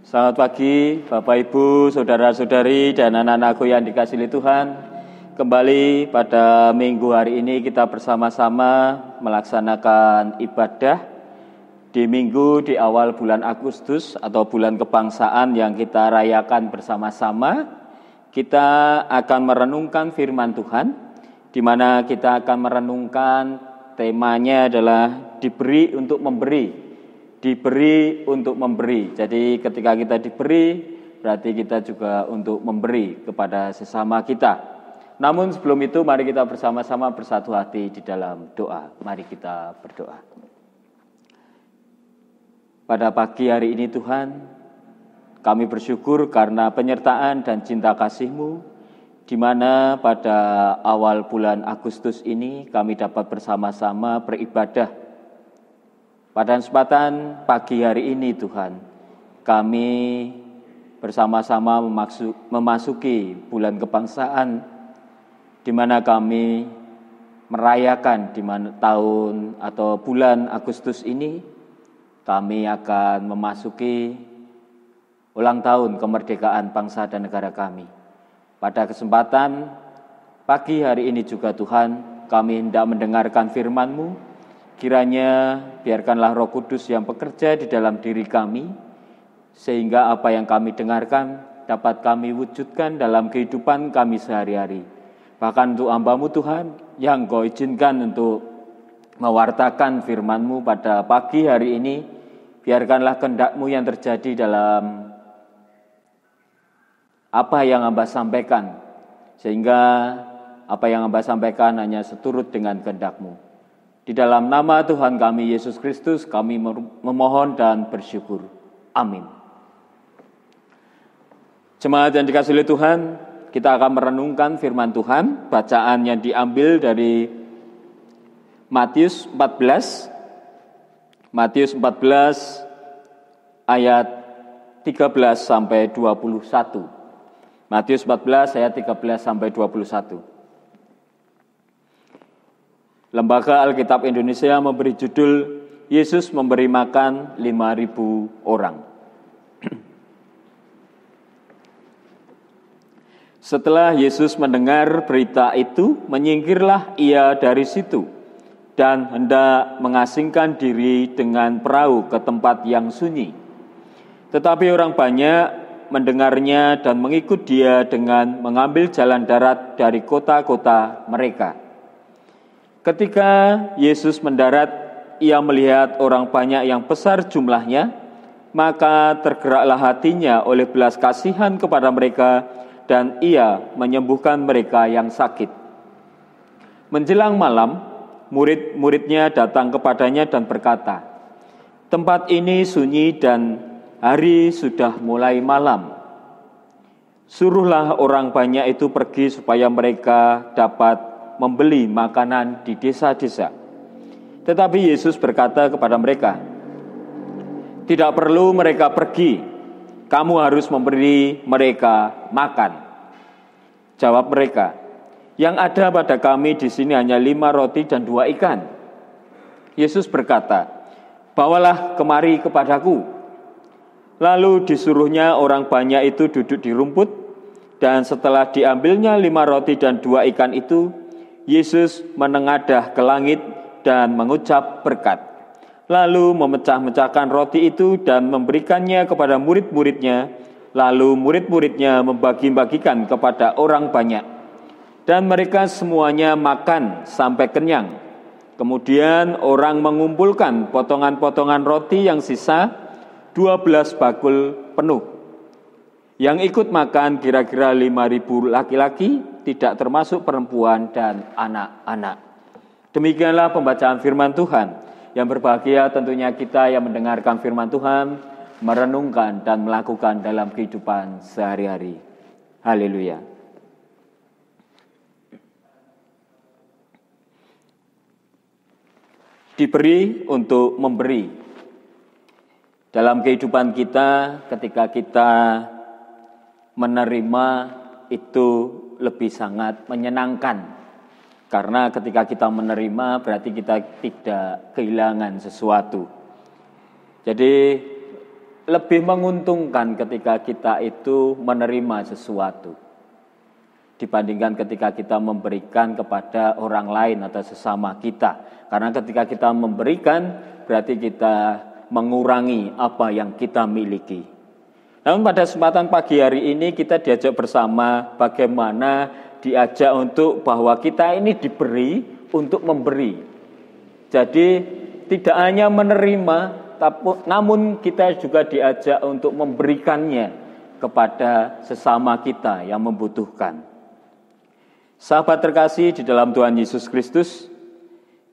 Selamat pagi Bapak Ibu, Saudara-saudari dan anak-anakku yang dikasihi Tuhan. Kembali pada minggu hari ini kita bersama-sama melaksanakan ibadah di minggu di awal bulan Agustus atau bulan kebangsaan yang kita rayakan bersama-sama. Kita akan merenungkan firman Tuhan, di mana kita akan merenungkan temanya adalah diberi untuk memberi. Diberi untuk memberi. Jadi ketika kita diberi, berarti kita juga untuk memberi kepada sesama kita. Namun sebelum itu, mari kita bersama-sama bersatu hati di dalam doa. Mari kita berdoa. Pada pagi hari ini Tuhan, kami bersyukur karena penyertaan dan cinta kasih-Mu, di mana pada awal bulan Agustus ini kami dapat bersama-sama beribadah. Pada kesempatan pagi hari ini Tuhan, kami bersama-sama memasuki bulan kebangsaan, di mana kami merayakan di mana tahun atau bulan Agustus ini, kami akan memasuki ulang tahun kemerdekaan bangsa dan negara kami. Pada kesempatan pagi hari ini juga Tuhan, kami hendak mendengarkan firman-Mu. Kiranya biarkanlah Roh Kudus yang bekerja di dalam diri kami, sehingga apa yang kami dengarkan dapat kami wujudkan dalam kehidupan kami sehari-hari. Bahkan untuk hamba-Mu Tuhan, yang Kau izinkan untuk mewartakan firman-Mu pada pagi hari ini, biarkanlah kehendak-Mu yang terjadi dalam apa yang hamba sampaikan, sehingga apa yang hamba sampaikan hanya seturut dengan kehendak-Mu. Di dalam nama Tuhan kami Yesus Kristus kami memohon dan bersyukur. Amin. Jemaat yang dikasihi Tuhan, kita akan merenungkan firman Tuhan. Bacaan yang diambil dari Matius 14. Matius 14 ayat 13 sampai 21. Matius 14 ayat 13 sampai 21. Lembaga Alkitab Indonesia memberi judul Yesus memberi makan 5.000 orang. Setelah Yesus mendengar berita itu, menyingkirlah ia dari situ dan hendak mengasingkan diri dengan perahu ke tempat yang sunyi. Tetapi orang banyak mendengarnya dan mengikut dia dengan mengambil jalan darat dari kota-kota mereka. Ketika Yesus mendarat, ia melihat orang banyak yang besar jumlahnya, maka tergeraklah hatinya oleh belas kasihan kepada mereka, dan ia menyembuhkan mereka yang sakit. Menjelang malam, murid-muridnya datang kepadanya dan berkata, "Tempat ini sunyi dan hari sudah mulai malam. Suruhlah orang banyak itu pergi supaya mereka dapat membeli makanan di desa-desa." Tetapi Yesus berkata kepada mereka, "Tidak perlu mereka pergi, kamu harus memberi mereka makan." Jawab mereka, "Yang ada pada kami di sini hanya 5 roti dan 2 ikan." Yesus berkata, "Bawalah kemari kepadaku." Lalu disuruhnya orang banyak itu duduk di rumput, dan setelah diambilnya 5 roti dan 2 ikan itu, Yesus menengadah ke langit dan mengucap berkat. Lalu memecah-mecahkan roti itu dan memberikannya kepada murid-muridnya. Lalu murid-muridnya membagi-bagikan kepada orang banyak. Dan mereka semuanya makan sampai kenyang. Kemudian orang mengumpulkan potongan-potongan roti yang sisa 12 bakul penuh. Yang ikut makan kira-kira 5.000 laki-laki, tidak termasuk perempuan dan anak-anak. Demikianlah pembacaan firman Tuhan. Yang berbahagia tentunya kita yang mendengarkan firman Tuhan, merenungkan dan melakukan dalam kehidupan sehari-hari. Haleluya. Diberi untuk memberi. Dalam kehidupan kita, ketika kita menerima, itu lebih sangat menyenangkan. Karena ketika kita menerima berarti kita tidak kehilangan sesuatu. Jadi lebih menguntungkan ketika kita itu menerima sesuatu dibandingkan ketika kita memberikan kepada orang lain atau sesama kita. Karena ketika kita memberikan berarti kita mengurangi apa yang kita miliki. Namun pada kesempatan pagi hari ini kita diajak bersama bagaimana diajak untuk bahwa kita ini diberi untuk memberi. Jadi tidak hanya menerima, namun kita juga diajak untuk memberikannya kepada sesama kita yang membutuhkan. Sahabat terkasih di dalam Tuhan Yesus Kristus,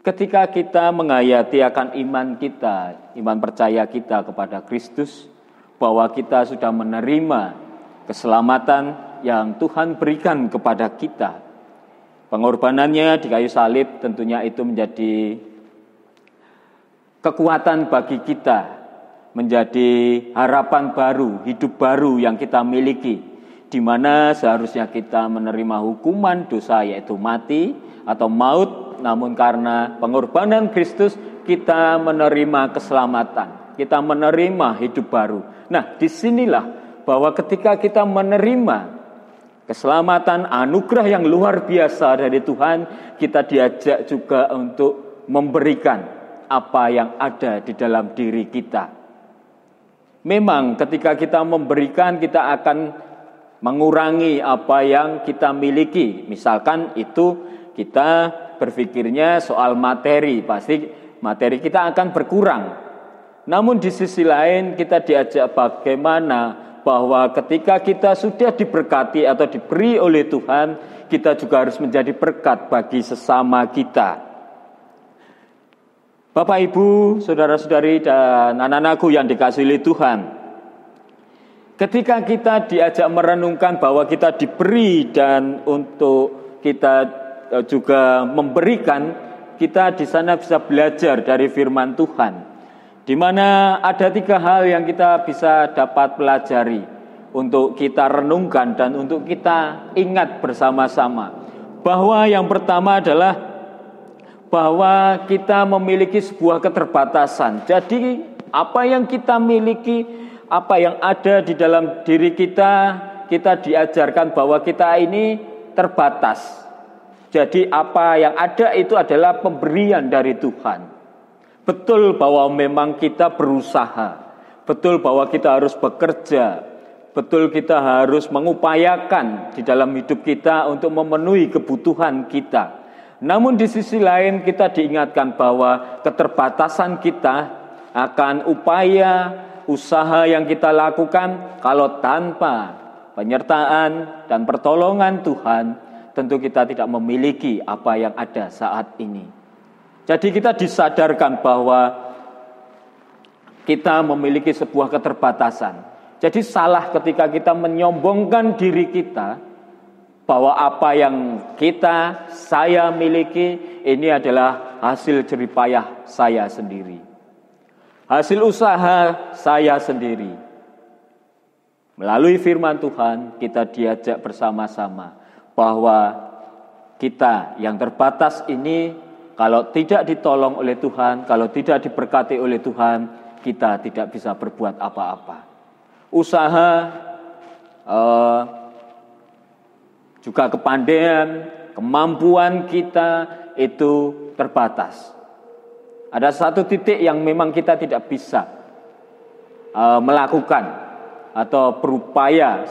ketika kita menghayati akan iman kita, iman percaya kita kepada Kristus, bahwa kita sudah menerima keselamatan yang Tuhan berikan kepada kita. Pengorbanannya di kayu salib tentunya itu menjadi kekuatan bagi kita, menjadi harapan baru, hidup baru yang kita miliki, di mana seharusnya kita menerima hukuman dosa yaitu mati atau maut, namun karena pengorbanan Kristus kita menerima keselamatan, kita menerima hidup baru. Nah, disinilah bahwa ketika kita menerima keselamatan, anugerah yang luar biasa dari Tuhan, kita diajak juga untuk memberikan apa yang ada di dalam diri kita. Memang ketika kita memberikan, kita akan mengurangi apa yang kita miliki. Misalkan itu kita berpikirnya soal materi, pasti materi kita akan berkurang. Namun di sisi lain kita diajak bagaimana bahwa ketika kita sudah diberkati atau diberi oleh Tuhan, kita juga harus menjadi berkat bagi sesama kita. Bapak, Ibu, saudara-saudari, dan anak-anakku yang dikasihi oleh Tuhan, ketika kita diajak merenungkan bahwa kita diberi dan untuk kita juga memberikan, kita di sana bisa belajar dari firman Tuhan, di mana ada 3 hal yang kita bisa dapat pelajari untuk kita renungkan dan untuk kita ingat bersama-sama. Bahwa yang pertama adalah bahwa kita memiliki sebuah keterbatasan. Jadi apa yang kita miliki, apa yang ada di dalam diri kita, kita diajarkan bahwa kita ini terbatas. Jadi apa yang ada itu adalah pemberian dari Tuhan. Betul bahwa memang kita berusaha, betul bahwa kita harus bekerja, betul kita harus mengupayakan di dalam hidup kita untuk memenuhi kebutuhan kita. Namun di sisi lain kita diingatkan bahwa keterbatasan kita akan upaya, usaha yang kita lakukan, kalau tanpa penyertaan dan pertolongan Tuhan, tentu kita tidak memiliki apa yang ada saat ini. Jadi kita disadarkan bahwa kita memiliki sebuah keterbatasan. Jadi salah ketika kita menyombongkan diri kita, bahwa apa yang saya miliki ini adalah hasil jeripayah saya sendiri, hasil usaha saya sendiri. Melalui firman Tuhan kita diajak bersama-sama bahwa kita yang terbatas ini, kalau tidak ditolong oleh Tuhan, kalau tidak diberkati oleh Tuhan, kita tidak bisa berbuat apa-apa. Usaha, juga kepandaian, kemampuan kita itu terbatas. Ada satu titik yang memang kita tidak bisa melakukan atau berupaya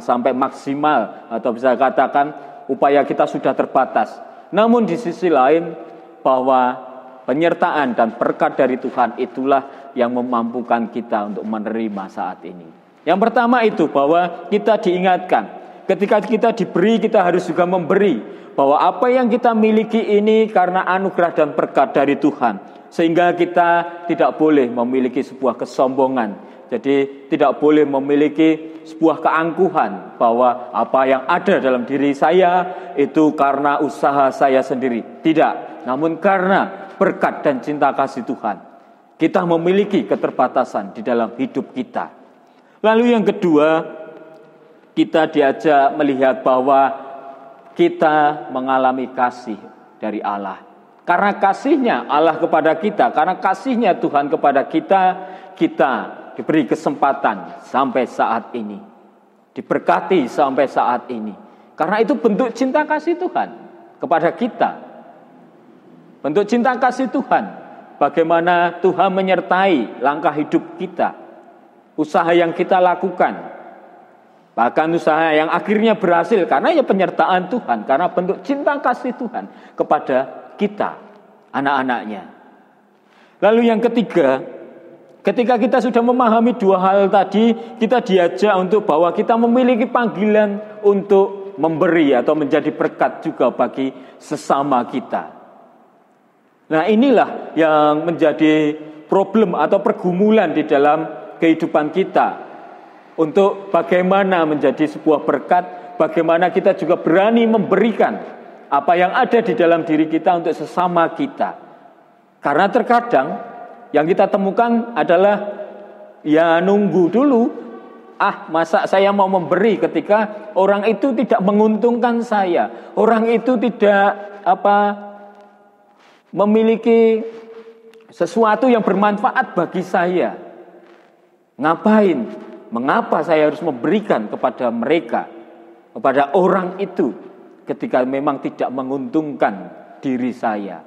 sampai maksimal, atau bisa katakan upaya kita sudah terbatas. Namun di sisi lain bahwa penyertaan dan berkat dari Tuhan itulah yang memampukan kita untuk menerima saat ini. Yang pertama itu bahwa kita diingatkan, ketika kita diberi, kita harus juga memberi. Bahwa apa yang kita miliki ini karena anugerah dan berkat dari Tuhan. Sehingga kita tidak boleh memiliki sebuah kesombongan. Jadi tidak boleh memiliki sebuah keangkuhan bahwa apa yang ada dalam diri saya itu karena usaha saya sendiri. Tidak, namun karena berkat dan cinta kasih Tuhan. Kita memiliki keterbatasan di dalam hidup kita. Lalu yang kedua, kita diajak melihat bahwa kita mengalami kasih dari Allah. Karena kasihnya Allah kepada kita, karena kasihnya Tuhan kepada kita, kita diberi kesempatan sampai saat ini, diberkati sampai saat ini. Karena itu bentuk cinta kasih Tuhan kepada kita. Bentuk cinta kasih Tuhan, bagaimana Tuhan menyertai langkah hidup kita, usaha yang kita lakukan, bahkan usaha yang akhirnya berhasil karena ya penyertaan Tuhan, karena bentuk cinta kasih Tuhan kepada kita, anak-anaknya. Lalu yang ketiga, ketika kita sudah memahami dua hal tadi, kita diajak untuk bahwa kita memiliki panggilan untuk memberi atau menjadi berkat juga bagi sesama kita. Nah, inilah yang menjadi problem atau pergumulan di dalam kehidupan kita. Untuk bagaimana menjadi sebuah berkat, bagaimana kita juga berani memberikan apa yang ada di dalam diri kita untuk sesama kita. Karena terkadang yang kita temukan adalah ya nunggu dulu. Masa saya mau memberi ketika orang itu tidak menguntungkan saya, orang itu tidak memiliki sesuatu yang bermanfaat bagi saya. Ngapain? Mengapa saya harus memberikan kepada mereka, kepada orang itu ketika memang tidak menguntungkan diri saya?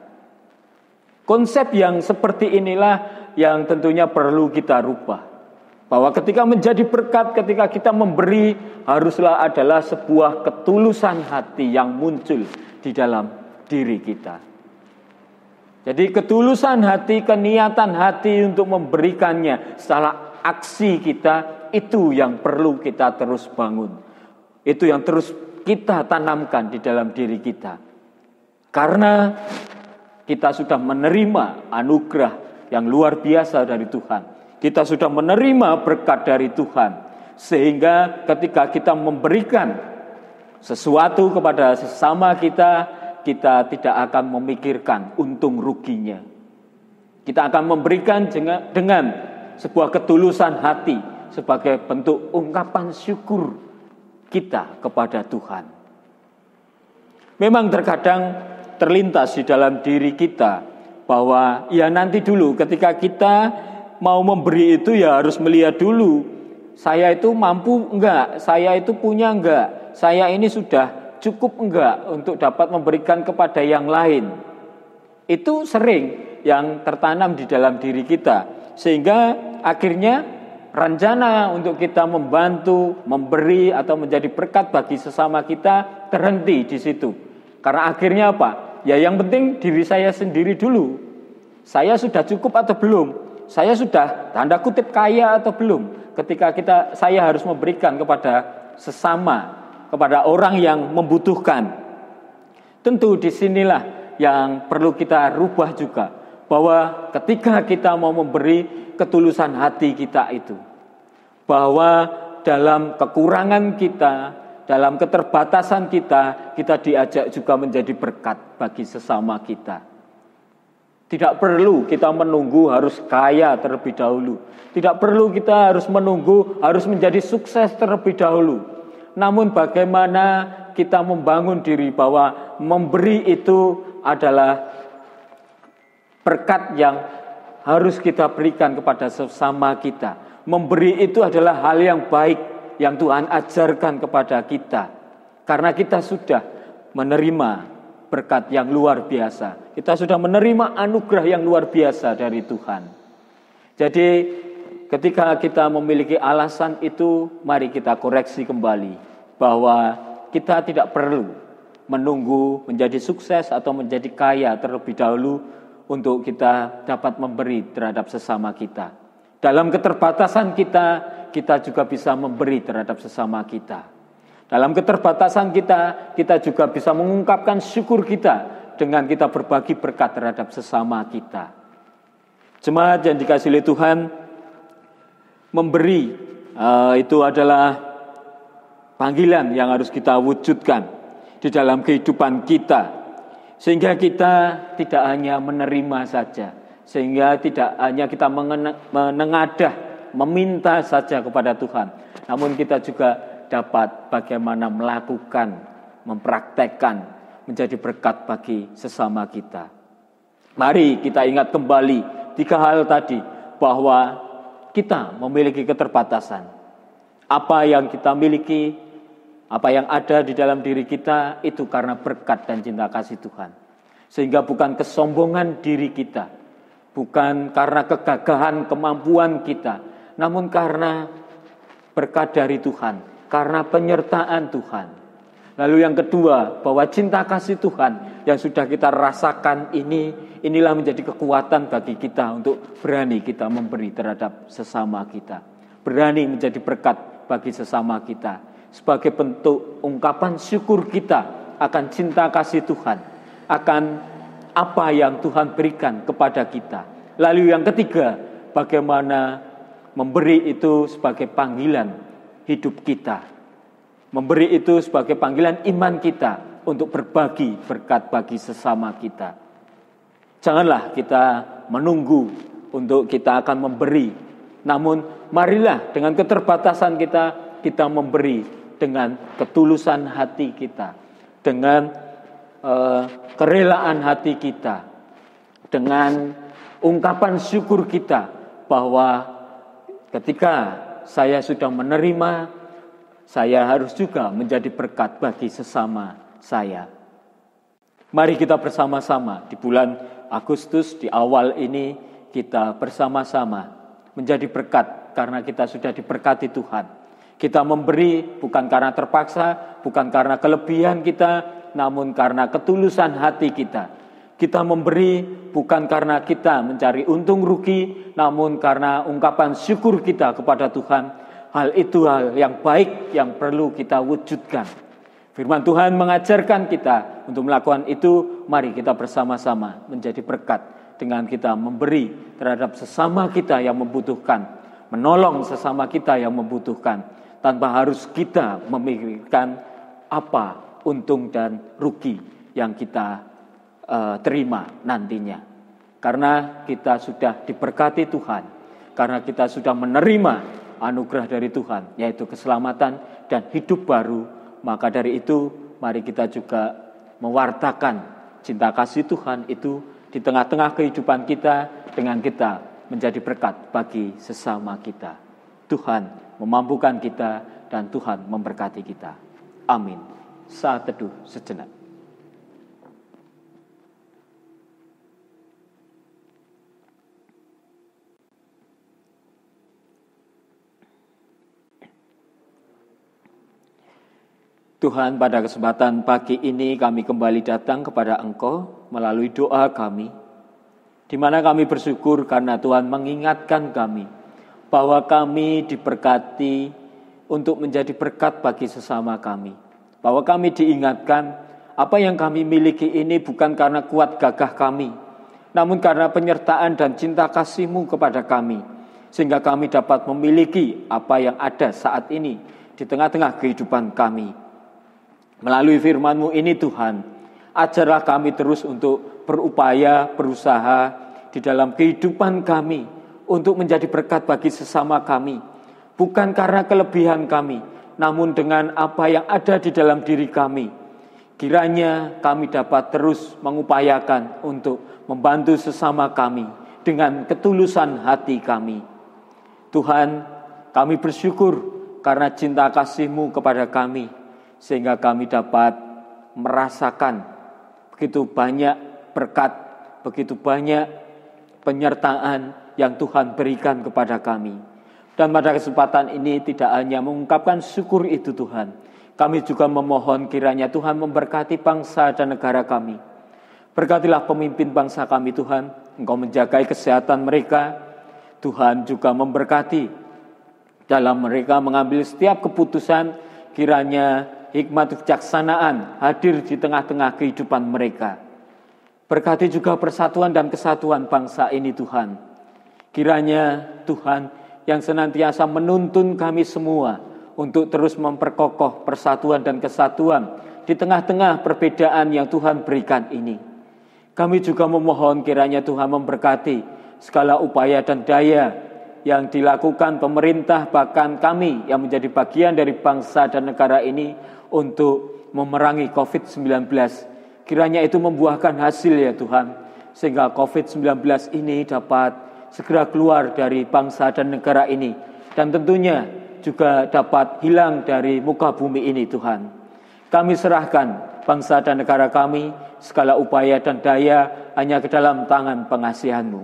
Konsep yang seperti inilah yang tentunya perlu kita rubah. Bahwa ketika menjadi berkat, ketika kita memberi, haruslah adalah sebuah ketulusan hati yang muncul di dalam diri kita. Jadi ketulusan hati, keniatan hati untuk memberikannya secara aksi kita, itu yang perlu kita terus bangun. Itu yang terus kita tanamkan di dalam diri kita. Karena kita sudah menerima anugerah yang luar biasa dari Tuhan. Kita sudah menerima berkat dari Tuhan. Sehingga ketika kita memberikan sesuatu kepada sesama kita, kita tidak akan memikirkan untung ruginya. Kita akan memberikan dengan sebuah ketulusan hati sebagai bentuk ungkapan syukur kita kepada Tuhan. Memang terkadang terlintas di dalam diri kita bahwa ya nanti dulu ketika kita mau memberi itu ya harus melihat dulu, saya itu mampu enggak, saya itu punya enggak, saya ini sudah cukup enggak untuk dapat memberikan kepada yang lain. Itu sering yang tertanam di dalam diri kita, sehingga akhirnya rencana untuk kita membantu, memberi atau menjadi berkat bagi sesama kita terhenti di situ. Karena akhirnya apa? Ya yang penting diri saya sendiri dulu. Saya sudah cukup atau belum? Saya sudah tanda kutip kaya atau belum? Ketika saya harus memberikan kepada sesama, kepada orang yang membutuhkan. Tentu disinilah yang perlu kita rubah juga, bahwa ketika kita mau memberi, ketulusan hati kita itu, bahwa dalam kekurangan kita, dalam keterbatasan kita diajak juga menjadi berkat bagi sesama kita. Tidak perlu kita menunggu harus kaya terlebih dahulu. Tidak perlu kita harus menunggu harus menjadi sukses terlebih dahulu. Namun bagaimana kita membangun diri bahwa memberi itu adalah berkat yang harus kita berikan kepada sesama kita. Memberi itu adalah hal yang baik yang Tuhan ajarkan kepada kita. Karena kita sudah menerima berkat yang luar biasa. Kita sudah menerima anugerah yang luar biasa dari Tuhan. Jadi ketika kita memiliki alasan itu, mari kita koreksi kembali bahwa kita tidak perlu menunggu menjadi sukses atau menjadi kaya terlebih dahulu untuk kita dapat memberi terhadap sesama kita. Dalam keterbatasan kita juga bisa memberi terhadap sesama kita. Dalam keterbatasan kita juga bisa mengungkapkan syukur kita dengan kita berbagi berkat terhadap sesama kita. Jemaat yang dikasihi oleh Tuhan, memberi itu adalah panggilan yang harus kita wujudkan di dalam kehidupan kita. Sehingga kita tidak hanya menerima saja, sehingga tidak hanya kita menengadah, meminta saja kepada Tuhan, namun kita juga dapat bagaimana melakukan, mempraktekkan, menjadi berkat bagi sesama kita. Mari kita ingat kembali 3 hal tadi, bahwa kita memiliki keterbatasan. Apa yang kita miliki, apa yang ada di dalam diri kita, itu karena berkat dan cinta kasih Tuhan. Sehingga bukan kesombongan diri kita, bukan karena kegagahan kemampuan kita, namun karena berkat dari Tuhan, karena penyertaan Tuhan. Lalu yang kedua, bahwa cinta kasih Tuhan yang sudah kita rasakan inilah menjadi kekuatan bagi kita untuk berani kita memberi terhadap sesama kita. Berani menjadi berkat bagi sesama kita. Sebagai bentuk ungkapan syukur kita akan cinta kasih Tuhan, akan apa yang Tuhan berikan kepada kita. Lalu yang ketiga, bagaimana memberi itu sebagai panggilan hidup kita. Memberi itu sebagai panggilan iman kita untuk berbagi berkat bagi sesama kita. Janganlah kita menunggu untuk kita akan memberi. Namun marilah dengan keterbatasan kita memberi dengan ketulusan hati kita, dengan kerelaan hati kita, dengan ungkapan syukur kita bahwa ketika saya sudah menerima, saya harus juga menjadi berkat bagi sesama saya. Mari kita bersama-sama di bulan Agustus di awal ini kita bersama-sama menjadi berkat karena kita sudah diberkati Tuhan. Kita memberi bukan karena terpaksa, bukan karena kelebihan kita, namun karena ketulusan hati kita. Kita memberi bukan karena kita mencari untung rugi, namun karena ungkapan syukur kita kepada Tuhan. Hal itu hal yang baik yang perlu kita wujudkan. Firman Tuhan mengajarkan kita untuk melakukan itu. Mari kita bersama-sama menjadi berkat dengan kita memberi terhadap sesama kita yang membutuhkan, menolong sesama kita yang membutuhkan, tanpa harus kita memikirkan apa untung dan rugi yang kita terima nantinya. Karena kita sudah diberkati Tuhan, karena kita sudah menerima anugerah dari Tuhan, yaitu keselamatan dan hidup baru, maka dari itu mari kita juga mewartakan cinta kasih Tuhan itu di tengah-tengah kehidupan kita dengan kita menjadi berkat bagi sesama kita. Tuhan memampukan kita dan Tuhan memberkati kita. Amin. Saat teduh sejenak. Tuhan, pada kesempatan pagi ini kami kembali datang kepada Engkau melalui doa kami, di mana kami bersyukur karena Tuhan mengingatkan kami bahwa kami diberkati untuk menjadi berkat bagi sesama kami. Bahwa kami diingatkan apa yang kami miliki ini bukan karena kuat gagah kami, namun karena penyertaan dan cinta kasih-Mu kepada kami, sehingga kami dapat memiliki apa yang ada saat ini di tengah-tengah kehidupan kami. Melalui firman-Mu ini Tuhan, ajarlah kami terus untuk berupaya, berusaha di dalam kehidupan kami untuk menjadi berkat bagi sesama kami. Bukan karena kelebihan kami, namun dengan apa yang ada di dalam diri kami. Kiranya kami dapat terus mengupayakan untuk membantu sesama kami dengan ketulusan hati kami. Tuhan, kami bersyukur karena cinta kasih-Mu kepada kami, sehingga kami dapat merasakan begitu banyak berkat, begitu banyak penyertaan yang Tuhan berikan kepada kami. Dan pada kesempatan ini tidak hanya mengungkapkan syukur itu Tuhan, kami juga memohon kiranya Tuhan memberkati bangsa dan negara kami. Berkatilah pemimpin bangsa kami Tuhan, Engkau menjaga kesehatan mereka. Tuhan juga memberkati dalam mereka mengambil setiap keputusan, kiranya hikmat kebijaksanaan hadir di tengah-tengah kehidupan mereka. Berkati juga persatuan dan kesatuan bangsa ini Tuhan. Kiranya Tuhan yang senantiasa menuntun kami semua untuk terus memperkokoh persatuan dan kesatuan di tengah-tengah perbedaan yang Tuhan berikan ini. Kami juga memohon kiranya Tuhan memberkati segala upaya dan daya yang dilakukan pemerintah, bahkan kami yang menjadi bagian dari bangsa dan negara ini untuk memerangi COVID-19. Kiranya itu membuahkan hasil ya Tuhan, sehingga COVID-19 ini dapat segera keluar dari bangsa dan negara ini, dan tentunya juga dapat hilang dari muka bumi ini Tuhan. Kami serahkan bangsa dan negara kami, segala upaya dan daya hanya ke dalam tangan pengasihan-Mu.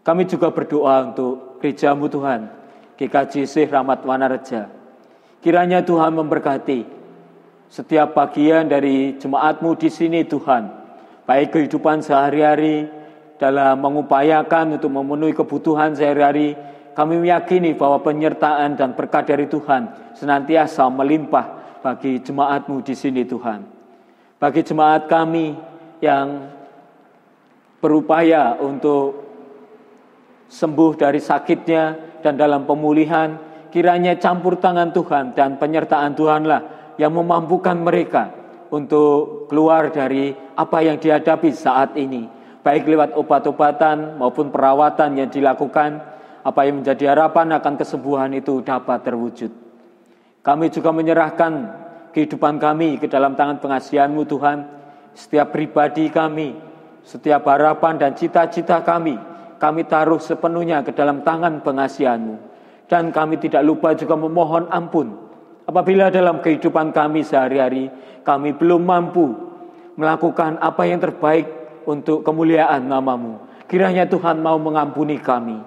Kami juga berdoa untuk gereja-Mu Tuhan, GKJ Syekh Rahmat Wanareja. Kiranya Tuhan memberkati setiap bagian dari jemaat-Mu di sini Tuhan, baik kehidupan sehari-hari dalam mengupayakan untuk memenuhi kebutuhan sehari-hari. Kami meyakini bahwa penyertaan dan berkat dari Tuhan senantiasa melimpah bagi jemaat-Mu di sini Tuhan. Bagi jemaat kami yang berupaya untuk sembuh dari sakitnya dan dalam pemulihan, kiranya campur tangan Tuhan dan penyertaan Tuhanlah yang memampukan mereka untuk keluar dari apa yang dihadapi saat ini, baik lewat obat-obatan maupun perawatan yang dilakukan. Apa yang menjadi harapan akan kesembuhan itu dapat terwujud. Kami juga menyerahkan kehidupan kami ke dalam tangan pengasihan-Mu Tuhan. Setiap pribadi kami, setiap harapan dan cita-cita kami taruh sepenuhnya ke dalam tangan pengasihan-Mu. Dan kami tidak lupa juga memohon ampun apabila dalam kehidupan kami sehari-hari kami belum mampu melakukan apa yang terbaik untuk kemuliaan nama-Mu. Kiranya Tuhan mau mengampuni kami.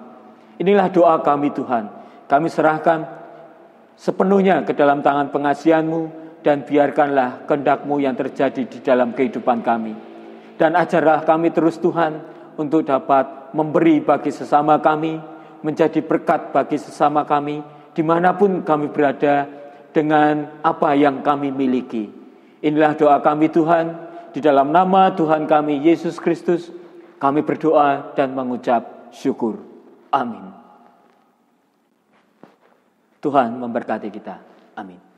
Inilah doa kami Tuhan. Kami serahkan sepenuhnya ke dalam tangan pengasihan-Mu, dan biarkanlah kehendak-Mu yang terjadi di dalam kehidupan kami. Dan ajarlah kami terus Tuhan untuk dapat memberi bagi sesama kami, menjadi berkat bagi sesama kami, dimanapun kami berada dengan apa yang kami miliki. Inilah doa kami Tuhan, di dalam nama Tuhan kami Yesus Kristus, kami berdoa dan mengucap syukur. Amin. Tuhan memberkati kita. Amin.